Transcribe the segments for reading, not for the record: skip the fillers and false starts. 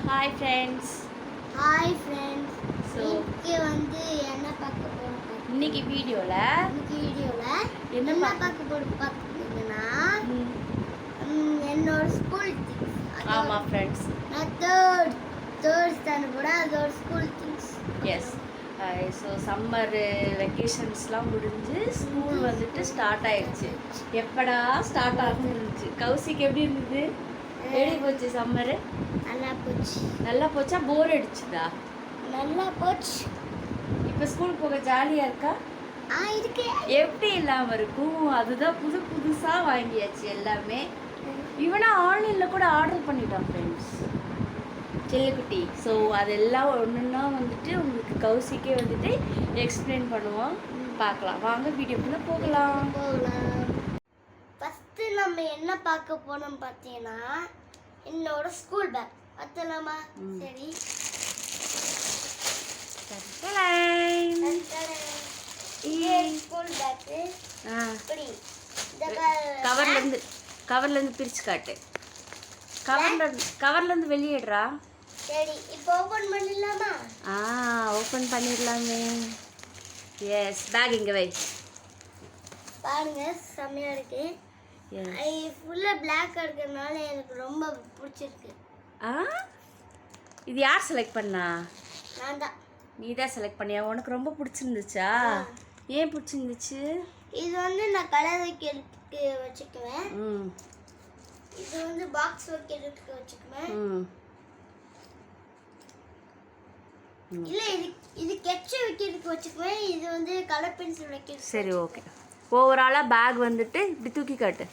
Hi friends. Hi friends. So இன்னைக்கு வந்து என்ன பார்க்க போறோம்? இன்னைக்கு வீடியோல என்ன பார்க்க போறோம் பார்த்தீங்கன்னா என்னோட ஸ்கூல் திங்ஸ். ஆமா friends. நான் third standard போற அதோட school things. Yes. So summer வெக்கேஷன்ஸ்லாம் முடிஞ்சு ஸ்கூல் வந்துட்டு ஸ்டார்ட் ஆயிடுச்சு. எப்படா ஸ்டார்ட் ஆகும் இருந்துச்சு. கௌசிக்கு எப்படி இருந்தது? எப்படி போச்சு சம்மரு? நல்லா போச்சா? போர் அடிச்சுதா? நல்லா போச்சு. இப்போ ஸ்கூல் போக ஜாலியா இருக்கா? இருக்கு. எப்படி இல்லாம இருக்கும்? அதுதான் புதுசா வாங்கியாச்சு எல்லாமே. இவனா ஆன்லைன்ல கூட ஆர்டர் பண்ணிட்டான் ஃப்ரெண்ட்ஸ், செல்லுக்குட்டி. ஸோ அதெல்லாம் ஒன்றுன்னா வந்துட்டு உங்களுக்கு கௌசிக்கே வந்துட்டு எக்ஸ்பிளைன் பண்ணுவோம். பார்க்கலாம் வாங்க, வீடியோக்குள்ளே போகலாம். ஃபஸ்ட்டு நம்ம என்ன பார்க்க போனோம் பார்த்தீங்கன்னா என்னோட ஸ்கூல் பேக் பார்த்தலாமா? சரி, ஸ்கூல் பேக்கு இப்படி கவர்லேருந்து பிரித்து காட்டு. கவர்லேருந்து வெளியிடுறா. சரி, இப்போ ஓப்பன் பண்ணிடலாமா? ஓப்பன் பண்ணிடலாமே. எஸ், பேக் இங்கே வை. பாருங்க, செம்மையா இருக்கு. ஃபுல்லா பிளாக் இருக்கிறதுனால எனக்கு ரொம்ப பிடிச்சிருக்கு. இது யார் செலக்ட் பண்ணா? நான் தான். நீ தான் செலக்ட் பண்ணியா? உனக்கு ரொம்ப பிடிச்சிருந்துச்சா? ஏன் பிடிச்சிருந்துச்சு? இது வந்து நான் கலர் வைக்கிறதுக்கு வச்சுக்குவேன். இது வந்து பாக்ஸ் வைக்கிறதுக்கு வச்சுக்குவேன். இல்ல, இது ஸ்கெட்ச் வைக்கிறதுக்கு வச்சுக்குவேன். இது வந்து கலர் பென்சில் வைக்கிறது. சரி, ஓகே. ஓவராலாக பேக் வந்துட்டு இப்படி தூக்கி காட்டு.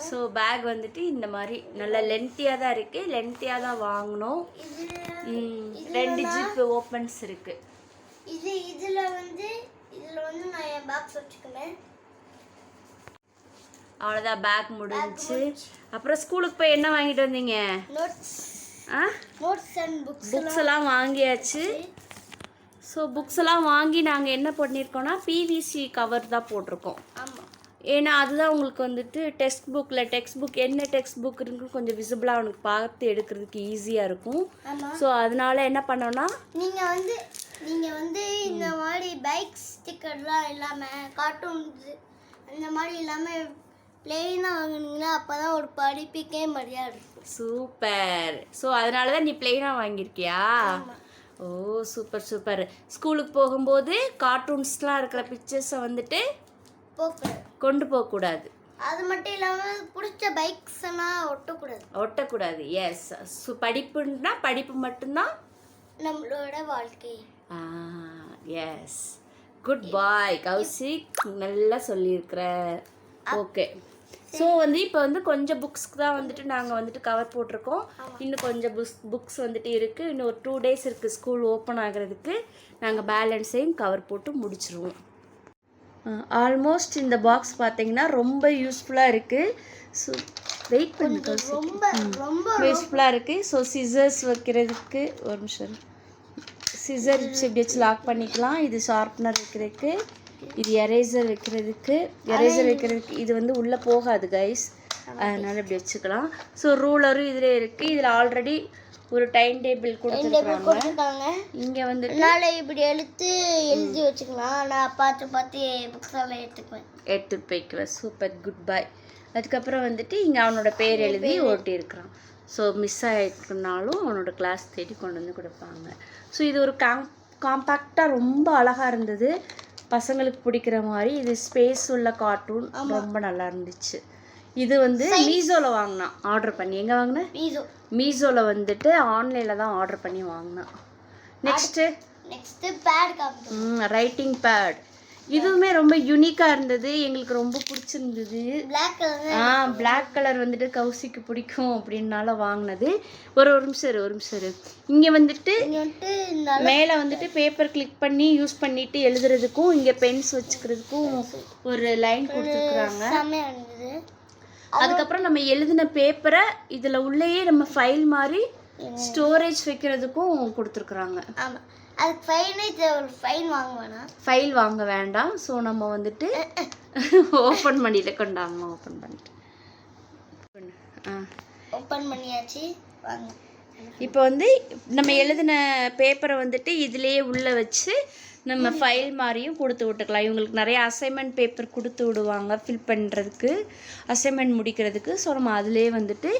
ஸோ பேக் வந்துட்டு இந்த மாதிரி நல்ல லென்த்தியாக தான் இருக்குது. லென்த்தியாக தான் வாங்கணும். 2 ஜிப் ஓப்பன்ஸ் இருக்குது. இதில் வந்து நான் என் பாக்ஸ் வச்சுக்குவேன். அவ்வளோதான், பேக் முடிஞ்சு. அப்புறம் ஸ்கூலுக்கு போய் என்ன வாங்கிட்டு வந்தீங்க? நோட்ஸ் அண்ட் புக்ஸ் எல்லாம் வாங்கியாச்சு. ஸோ புக்ஸ் எல்லாம் வாங்கி நாங்கள் என்ன பண்ணியிருக்கோம்னா பிவிசி கவர் தான் போட்டிருக்கோம். ஆமாம், ஏன்னா அதுதான் உங்களுக்கு வந்துட்டு டெக்ஸ்ட் புக் என்ன டெக்ஸ்ட் புக் இருக்குன்னு கொஞ்சம் விசிபிளாக உனக்கு பார்த்து எடுக்கிறதுக்கு ஈஸியாக இருக்கும். ஸோ அதனால என்ன பண்ணோன்னா நீங்கள் வந்து இந்த மாதிரி பைக் ஸ்டிக்கர்லாம் இல்லாமல் கார்ட்டூன்ஸ் அந்த மாதிரி இல்லாமல் பிளெயினாக வாங்கினீங்கன்னா அப்போ தான் ஒரு படிப்புக்கே மரியாதை இருக்கும். சூப்பர். ஸோ அதனால தான் நீ பிளெயினாக வாங்கியிருக்கியா? ஓ, சூப்பர் சூப்பர். ஸ்கூலுக்கு போகும்போது கார்ட்டூன்ஸ்லாம் இருக்கிற பிக்சர்ஸை வந்துட்டு கொண்டு போகக்கூடாது. அது மட்டும் இல்லாமல் பிடிச்ச பைக்ஸ் எல்லாம் ஒட்டக்கூடாது. எஸ், படிப்புன்னா படிப்பு மட்டும்தான் நம்மளோட வாழ்க்கை. எஸ், குட் பாய் கௌசிக், நல்லா சொல்லியிருக்கிற. ஓகே. ஸோ வந்து இப்போ வந்து கொஞ்சம் புக்ஸ்க்கு தான் வந்துட்டு நாங்கள் வந்துட்டு கவர் போட்டிருக்கோம். இன்னும் கொஞ்சம் புக்ஸ் வந்துட்டு இருக்குது. இன்னும் ஒரு 2 days இருக்குது ஸ்கூல் ஓப்பன் ஆகிறதுக்கு. நாங்கள் பேலன்ஸையும் கவர் போட்டு முடிச்சிருவோம். ஆல்மோஸ்ட் இந்த பாக்ஸ் பார்த்தீங்கன்னா ரொம்ப யூஸ்ஃபுல்லாக இருக்குது. ஸோ வெயிட் பண்ணி ரொம்ப யூஸ்ஃபுல்லாக இருக்குது. ஸோ சிசர்ஸ் வைக்கிறதுக்கு ஒரு நிமிஷம். சிசர் இப்படி வச்சு லாக் பண்ணிக்கலாம். இது ஷார்ப்னர் வைக்கிறதுக்கு, இது எரேசர் வைக்கிறதுக்கு. இது வந்து உள்ளே போகாது கைஸ், அதனால் இப்படி வச்சுக்கலாம். ஸோ ரூலரும் இதில் இருக்குது. இதில் ஆல்ரெடி ஒரு டைம் டேபிள் கொடுத்துருக்காங்க. இங்கே வந்து இப்படி எழுதி வச்சுக்கலாம். நான் பார்த்து புக்ஸ் எல்லாம் எடுத்துட்டு போய்க்குவேன். சூப்பர், குட் பாய். அதுக்கப்புறம் வந்துட்டு இங்கே அவனோட பேர் எழுதி ஓட்டி இருக்கிறான். ஸோ மிஸ் ஆகிருக்குனாலும் அவனோட கிளாஸ் தேடி கொண்டு வந்து கொடுப்பாங்க. ஸோ இது ஒரு காம்பேக்டாக ரொம்ப அழகாக இருந்தது, பசங்களுக்கு பிடிக்கிற மாதிரி. இது ஸ்பேஸ் உள்ள கார்ட்டூன், ரொம்ப நல்லா இருந்துச்சு. இது வந்து மீஷோவில் வாங்கினான், ஆர்டர் பண்ணி. எங்கே வாங்கினேன்? மீஷோவில் வந்துட்டு ஆன்லைனில் தான் ஆர்டர் பண்ணி வாங்கினான். Next writing pad. இதுவுமே ரொம்ப யூனிக்காக இருந்தது, எங்களுக்கு ரொம்ப பிடிச்சிருந்தது. பிளாக் கலர் வந்துட்டு கௌசிக்கு பிடிக்கும் அப்படின்னால வாங்கினது. ஒரு நிமிஷம். இங்கே வந்துட்டு மேலே வந்துட்டு பேப்பர் கிளிக் பண்ணி யூஸ் பண்ணிட்டு எழுதுறதுக்கும் இங்கே பென்ஸ் வச்சுக்கிறதுக்கும் ஒரு லைன் கொடுத்துருக்குறாங்க. அதுக்கப்புறம் நம்ம எழுதின பேப்பரை இதில் உள்ளேயே நம்ம ஃபைல் மாதிரி ஸ்டோரேஜ் வைக்கிறதுக்கும் கொடுத்துருக்குறாங்க. ஃபைல் வாங்க வேண்டாம். ஸோ நம்ம வந்துட்டு ஓப்பன் பண்ணிட்டு ஓப்பன் பண்ணியாச்சு. வாங்க. இப்போ வந்து நம்ம எழுதின பேப்பரை வந்துட்டு இதுலேயே உள்ளே வச்சு நம்ம ஃபைல் மாதிரியும் கொடுத்து விட்டுக்கலாம். இவங்களுக்கு நிறைய அசைன்மெண்ட் பேப்பர் கொடுத்து விடுவாங்க ஃபில் பண்ணுறதுக்கு, அசைன்மெண்ட் முடிக்கிறதுக்கு. ஸோ நம்ம அதிலே வந்துட்டு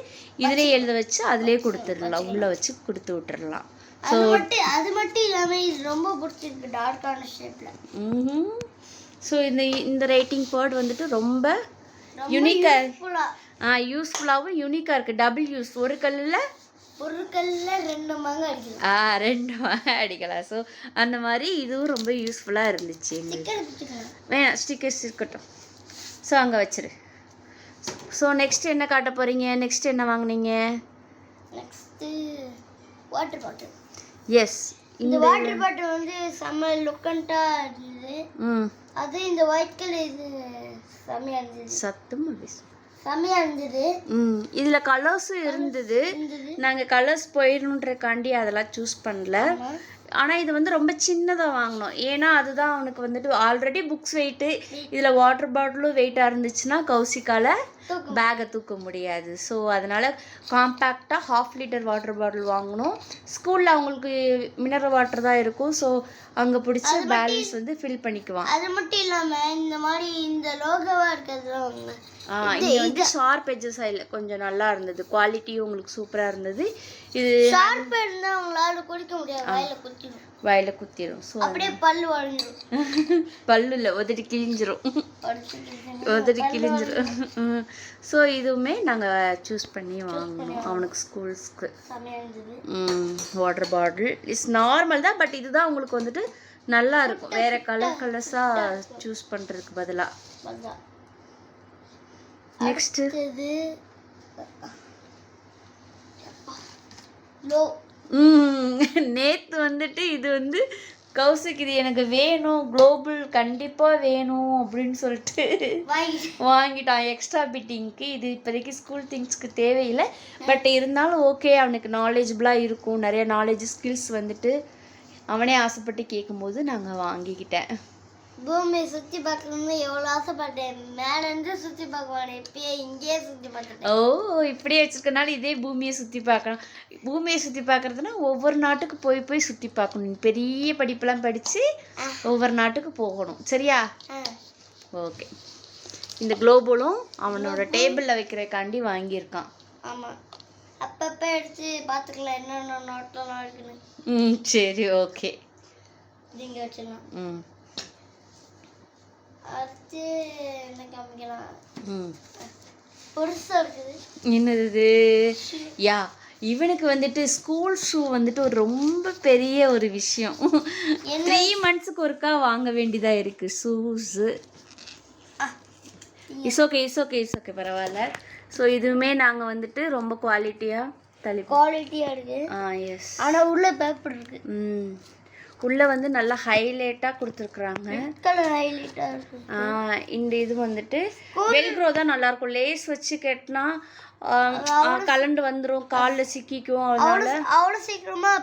இதிலே எழுத வச்சு அதிலே கொடுத்துடலாம், உள்ளே வச்சு கொடுத்து விட்டுறலாம். ஸோ அது மட்டும் இல்லாமல் இது ரொம்ப பிடிச்சிருக்கு டார்க்கான ஷேப்பில். ஸோ இந்த ரைட்டிங் பேர்ட் வந்துட்டு ரொம்ப யூனிக்காக யூஸ்ஃபுல்லாகவும் யூனிக்காக இருக்குது. டபுள் யூஸ், ஒரு கல்லில் 2 மாங்க அடிக்கலாம். 2 மாங்க அடிக்கலாம். ஸோ அந்த மாதிரி இதுவும் ரொம்ப யூஸ்ஃபுல்லாக இருந்துச்சு எங்களுக்கு. வேணாம், ஸ்டிக்கர்ஸ் இருக்கட்டும். ஸோ அங்கே வச்சிரு. ஸோ நெக்ஸ்ட் என்ன காட்ட போகிறீங்க? நெக்ஸ்ட் என்ன வாங்குனீங்க? Next water bottle. எஸ், இந்த வாட்டர் பாட்டில் வந்து செம்ம லுக்கண்டாக இருந்தது. அது இந்த ஒயிட் கலர் இது செம்மையாக இருந்தது. சத்தமாக பேசு. செம்மையாக இருந்தது. இதில் கலர்ஸும் இருந்தது. நாங்கள் கலர்ஸ் போயிடணுன்றக்காண்டி அதெல்லாம் சூஸ் பண்ணல. ஆனால் இது வந்து ரொம்ப சின்னதாக வாங்கினோம். ஏன்னா அதுதான் அவனுக்கு வந்துட்டு ஆல்ரெடி புக்ஸ் வெயிட்டு, இதில் வாட்டர் பாட்டிலும் வெயிட்டாக இருந்துச்சுன்னா கௌசிக்கால பேக்கை தூக்க முடியாது. ஸோ அதனால் காம்பேக்டாக 1/2 லிட்டர் வாட்டர் பாட்டில் வாங்கினோம். ஸ்கூலில் அவங்களுக்கு மினரல் வாட்டர் தான் இருக்கும். ஸோ அங்கே பிடிச்சி பேலன்ஸ் வந்து ஃபில் பண்ணிக்குவான். அது மட்டும் இல்லாமல் இந்த மாதிரி இந்த லோகோவாக இருக்கிறதுலாம் இங்கே வந்து ஷார்ப் எட்ஜஸ் இல்லை, கொஞ்சம் நல்லா இருந்தது. குவாலிட்டியும் உங்களுக்கு சூப்பராக இருந்தது. இது ஷார்ப் இருந்தால் அவங்களால குடிக்க முடியாது, வாயில் குத்திடும். ஸோ அப்படியே பல்லு வளைஞ்சிரும். பல்லு இல்லை, உதடி கிழிஞ்சிரும். உதடி கிழிஞ்சிரும். ஸோ இதுவுமே நாங்கள் சூஸ் பண்ணி வாங்கினோம் அவனுக்கு ஸ்கூல்ஸ்க்கு. வாட்டர் பாட்டில் இஸ் நார்மல் தான், பட் இதுதான் உங்களுக்கு வந்துட்டு நல்லா இருக்கும். வேற கலர்ஸாக சூஸ் பண்ணுறதுக்கு பதிலாக. நெக்ஸ்ட்டு நேற்று வந்துட்டு இது வந்து கௌசிக் இது எனக்கு வேணும், குளோபல் கண்டிப்பாக வேணும் அப்படின்னு சொல்லிட்டு வாங்கிட்டான் எக்ஸ்ட்ரா பிட்டிங்க்கு. இது இப்போதைக்கு ஸ்கூல் திங்ஸ்க்கு தேவையில்லை, பட் இருந்தாலும் ஓகே, அவனுக்கு நாலேஜபிளாக இருக்கும். நிறைய நாலேஜ் ஸ்கில்ஸ் வந்துட்டு அவனே ஆசைப்பட்டு கேட்கும்போது நாங்கள் வாங்கிக்கிட்டேன். பூமியை சுற்றி பார்க்கணும்னு எவ்வளோ ஆசைப்பட்டேன். மேலேருந்து சுற்றி பார்க்குவானே, இப்பயே இங்கேயே சுற்றி பார்த்துட்டேன். ஓ, இப்படியே வச்சுருக்கனால இதே பூமியை சுற்றி பார்க்கணும். பூமியை சுற்றி பார்க்குறதுனா ஒவ்வொரு நாட்டுக்கு போய் சுற்றி பார்க்கணும். பெரிய படிப்பெல்லாம் படித்து ஒவ்வொரு நாட்டுக்கு போகணும். சரியா? ஓகே. இந்த குளோபலும் அவனோட டேபிளில் வைக்கிறக்காண்டி வாங்கியிருக்கான். ஆமாம், அப்பப்போ எடுத்து பார்த்துக்கலாம் என்னென்ன நாட்டெல்லாம் இருக்குன்னு. சரி, ஓகே. இங்கே வச்சிடலாம். அடுத்து என்ன காமிக்கலாம்? பெருசாக இருக்குது. என்னது? யா, இவனுக்கு வந்துட்டு ஸ்கூல் ஷூ வந்துட்டு ஒரு ரொம்ப பெரிய ஒரு விஷயம். 3 monthsக்கு ஒருக்கா வாங்க வேண்டியதாக இருக்குது ஷூஸு. இட்ஸ் ஓகே பரவாயில்ல. ஸோ இதுவுமே நாங்கள் வந்துட்டு ரொம்ப குவாலிட்டியாக இருக்குது. எஸ். ஆனால் உள்ள பேப்பர் இருக்குது. உள்ளே வந்து நல்லா ஹைலைட்டாக கொடுத்துருக்குறாங்க. இந்த இது வந்துட்டு வெல்க்ரோ தான் நல்லாயிருக்கும். லேஸ் வச்சு கட்டினா கலண்டு வந்துடும், காலில் சிக்கிக்கும். அவ்வளோ சீக்கிரமாக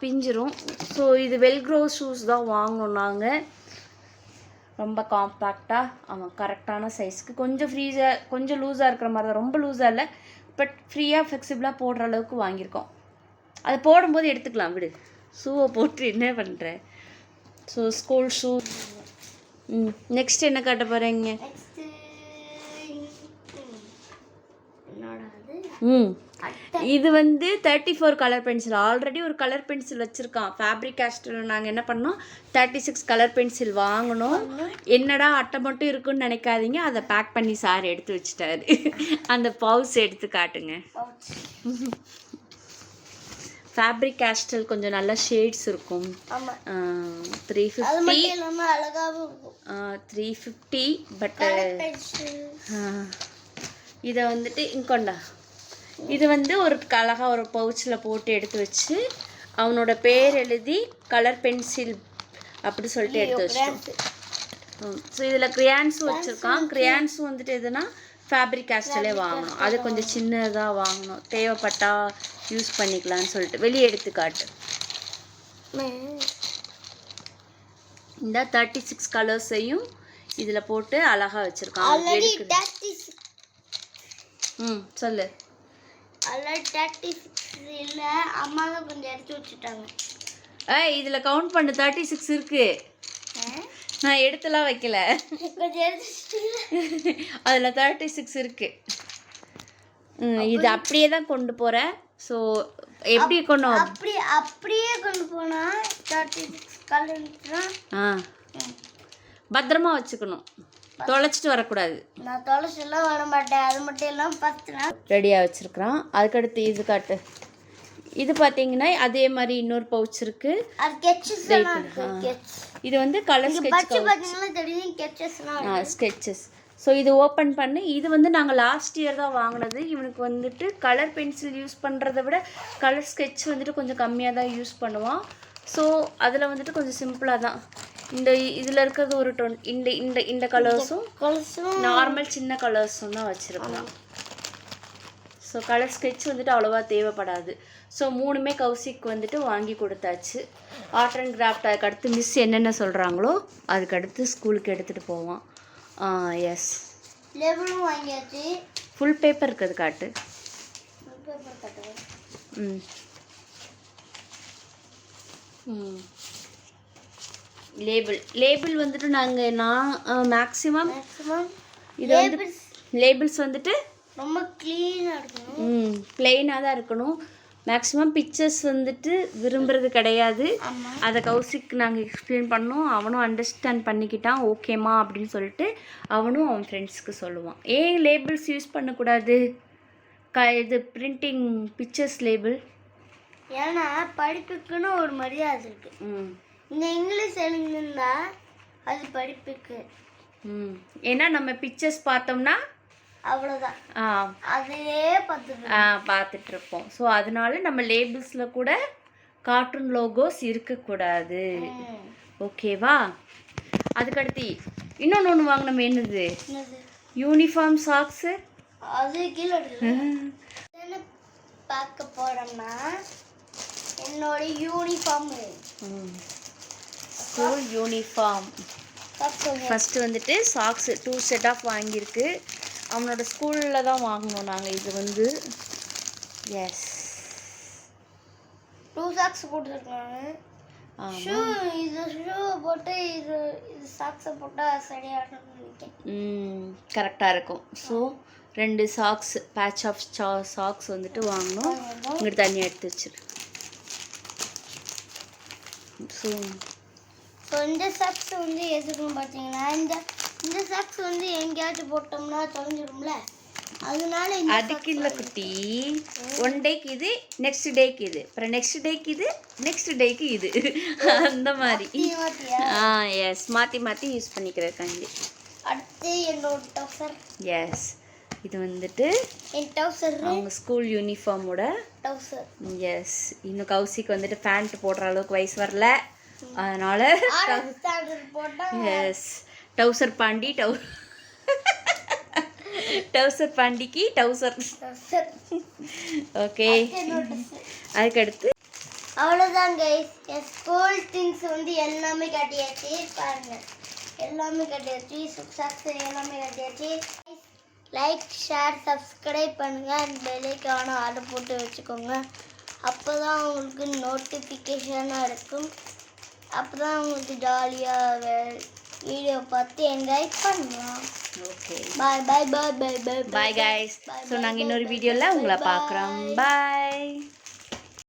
பிஞ்சிரும். ஸோ இது வெல்க்ரோ ஷூஸ் தான் வாங்கணும் நாங்கள். ரொம்ப காம்பேக்டாக, அவன் கரெக்டான சைஸ்க்கு. கொஞ்சம் கொஞ்சம் லூஸாக இருக்கிற மாதிரி தான், ரொம்ப லூஸாக இல்லை, பட் ஃப்ரீயாக ஃப்ளெக்சிபிளாக போடுற அளவுக்கு வாங்கியிருக்கோம். அது போடும்போது எடுத்துக்கலாம், விடு. ஷூவை போட்டு என்ன பண்ணுற? So school shoe. நெக்ஸ்ட் என்ன காட்ட போகிறீங்க? இது வந்து 34 கலர் பென்சில். ஆல்ரெடி ஒரு கலர் பென்சில் வச்சுருக்கான் ஃபேப்ரிக் கேஸ்டில். நாங்கள் என்ன பண்ணோம், 36 கலர் பென்சில் வாங்கினோம். என்னடா அட்டை மட்டும் இருக்குன்னு நினைக்காதீங்க, அதை பேக் பண்ணி சார் எடுத்து வச்சுட்டாரு. அந்த பவுச் எடுத்து காட்டுங்க. ஃபேப்ரிக் கேஸ்டல் கொஞ்சம் நல்ல ஷேட்ஸ் இருக்கும். 350 பட் இதை வந்துட்டு இங்கொண்டா, இது வந்து ஒரு அழகாக ஒரு பவுச்சில் போட்டு எடுத்து வச்சு அவனோட பேர் எழுதி கலர் பென்சில் அப்படி சொல்லிட்டு எடுத்து வச்சிட்டோம். ஸோ இதில் க்ரியான்ஸும் வச்சுருக்கான். க்ரியான்ஸும் வந்துட்டு எதுனா ஃபேப்ரிக் கேஸ்டலே வாங்கணும். அது கொஞ்சம் சின்னதாக வாங்கணும், தேவைப்பட்டா யூஸ் பண்ணிக்கலான்னு சொல்லிட்டு. வெளியே எடுத்து காட்டு. இந்த 36 கலர்ஸையும் இதில் போட்டு அழகாக வச்சுருக்கான். சொல்லு. அதில் 36 இல்லை, அம்மா தான் கொஞ்சம் எடுத்து வச்சுட்டாங்க. இதில் கவுண்ட் பண்ணு 36 இருக்கு. நான் எடுத்துலாம் வைக்கல. கொஞ்சம் எடுத்து அதில் 36 இருக்கு. இது அப்படியே தான் கொண்டு போகிறேன். ஸோ எப்படி கொண்டு அப்படியே கொண்டு போனால் 36 கலந்துச்சுன்னா பத்திரமா வச்சுக்கணும், தொலைச்சிட்டு வரக்கூடாது. நான் தொலைச்செல்லாம் வர மாட்டேன். அது மட்டும் இல்லாமல் 10 நாள் ரெடியாக வச்சுருக்குறான். அதுக்கடுத்து இது காட்டு. இது பார்த்தீங்கன்னா அதே மாதிரி இன்னொரு பவுச் இருக்கு. இது வந்து கலர் ஸ்கெட்சஸ். ஸோ இது ஓப்பன் பண்ணி, இது வந்து நாங்கள் லாஸ்ட் இயர் தான் வாங்கினது. இவனுக்கு வந்துட்டு கலர் பென்சில் யூஸ் பண்ணுறத விட கலர் ஸ்கெட்ச் வந்துட்டு கொஞ்சம் கம்மியாக தான் யூஸ் பண்ணுவான். ஸோ அதில் வந்துட்டு கொஞ்சம் சிம்பிளாக தான். இதில் இருக்கிறது ஒரு இந்த கலர்ஸும் நார்மல் சின்ன கலர்ஸும் தான் வச்சுருக்கலாம். ஸோ கலர் ஸ்கெட்ச் வந்துட்டு அவ்வளோவா தேவைப்படாது. ஸோ 3மே கௌசிக்கு வந்துட்டு வாங்கி கொடுத்தாச்சு. ஆர்ட் அண்ட் கிராஃப்ட் அதுக்கடுத்து மிஸ் என்னென்ன சொல்கிறாங்களோ அதுக்கடுத்து ஸ்கூலுக்கு எடுத்துகிட்டு போவான். எஸ், லேபிளும் வாங்கியாச்சு. ஃபுல் பேப்பர் இருக்குது காட்டு. லேபிள் வந்துட்டு நான் மேக்ஸிமம் இது வந்து லேபிள்ஸ் வந்துட்டு ரொம்ப க்ளீனாக இருக்கணும், பிளெயினாக தான் இருக்கணும். மேக்ஸிமம் பிக்சர்ஸ் வந்துட்டு விரும்புறது கிடையாது. அதை கௌசிக்கு நாங்கள் எக்ஸ்பிளைன் பண்ணோம். அவனும் அண்டர்ஸ்டாண்ட் பண்ணிக்கிட்டான். ஓகேம்மா அப்படின்னு சொல்லிட்டு அவனும் அவன் ஃப்ரெண்ட்ஸ்க்கு சொல்லுவான். ஏன் லேபிள்ஸ் யூஸ் பண்ணக்கூடாது? இது பிரிண்டிங் பிக்சர்ஸ் லேபிள். ஏன்னா படிப்புக்குன்னு ஒரு மரியாதை இருக்குது. இந்த இங்கிலீஷ் எழுதுனா அது படிப்புக்கு. ஏன்னா நம்ம பிக்சர்ஸ் பார்த்தோம்னா அவ்வளோதான், அதையே பார்த்துட்டு இருப்போம். ஸோ அதனால நம்ம லேபிள்ஸில் கூட கார்ட்டூன் லோகோஸ் இருக்கக்கூடாது. ஓகேவா? அதுக்கடுத்து இன்னொன்று வாங்கினோம். என்னது? Uniform socks. அது கீழே பார்க்க போகிறோம்னா என்னோட யூனிஃபார்ம், ஸ்கூல் யூனிஃபார்ம். ஃபஸ்ட்டு வந்துட்டு சாக்ஸு 2 செட் ஆஃப் வாங்கியிருக்கு. அவனோட ஸ்கூலில் தான் வாங்கினோம் நாங்கள். இது வந்து எஸ் 2 சாக்ஸ் போட்டுருக்காங்க. இது ஷூ போட்டு இது சாக்ஸை போட்டால் சரியாகணும்னு நினைக்கிறேன். கரெக்டாக இருக்கும். So 2 socks batch of socks வந்துட்டு வாங்கினோம். இங்கிட்டு தனியாக எடுத்து வச்சிரு. ஸோ இந்த சாக்ஸ் வந்து எதுக்குன்னு பார்த்தீங்கன்னா, இந்த சாக்ஸ் வந்து எங்கேயாச்சும் போட்டோம்னா தொலைஞ்சிடும்ல, அதனால அதுக்கு இல்லை குட்டி. 1 டேக்கு இது, நெக்ஸ்ட் டேக்கு இது, அப்புறம் நெக்ஸ்ட் டேக்கு இது, நெக்ஸ்ட் டேக்கு இது, அந்த மாதிரி. எஸ், மாற்றி யூஸ் பண்ணிக்கிறதுக்காண்டி. அடுத்து என்னோட டவுசர். எஸ், இது வந்துட்டு என் டவுசர், அவங்க ஸ்கூல் யூனிஃபார்மோட டவுசர். எஸ், இன்னும் கௌசிக்கு வந்துட்டு பேண்ட் போடுற அளவுக்கு வயசு வரல, அதனால எஸ் டவுசர் பாண்டி டவுசர் பாண்டிக்கு டவுசர். ஓகே, அதுக்கடுத்து அவ்வளோதான் கைஸ். என் ஸ்கூல் திங்ஸ் வந்து எல்லாமே கட்டியாச்சு. பாருங்க, எல்லாமே கட்டியாச்சு. சாக்ஸ் எல்லாமே கட்டியாச்சு. லைக், ஷேர், சப்ஸ்கிரைப் பண்ணுங்கள். அந்த பெல்லைக்கான ஆர்டர் போட்டு வச்சுக்கோங்க. அப்போ தான் உங்களுக்கு நோட்டிஃபிகேஷனாக இருக்கும். அப்போ தான் உங்களுக்கு ஜாலியாக வீடியோ பார்த்து என்ஜாய் பண்ணலாம். ஓகே, பாய் பாய் பாய் பாய் பாய் பாய் கைஸ். ஸோ நாங்கள் இன்னொரு வீடியோவில் உங்களை பார்க்குறோம். பாய்.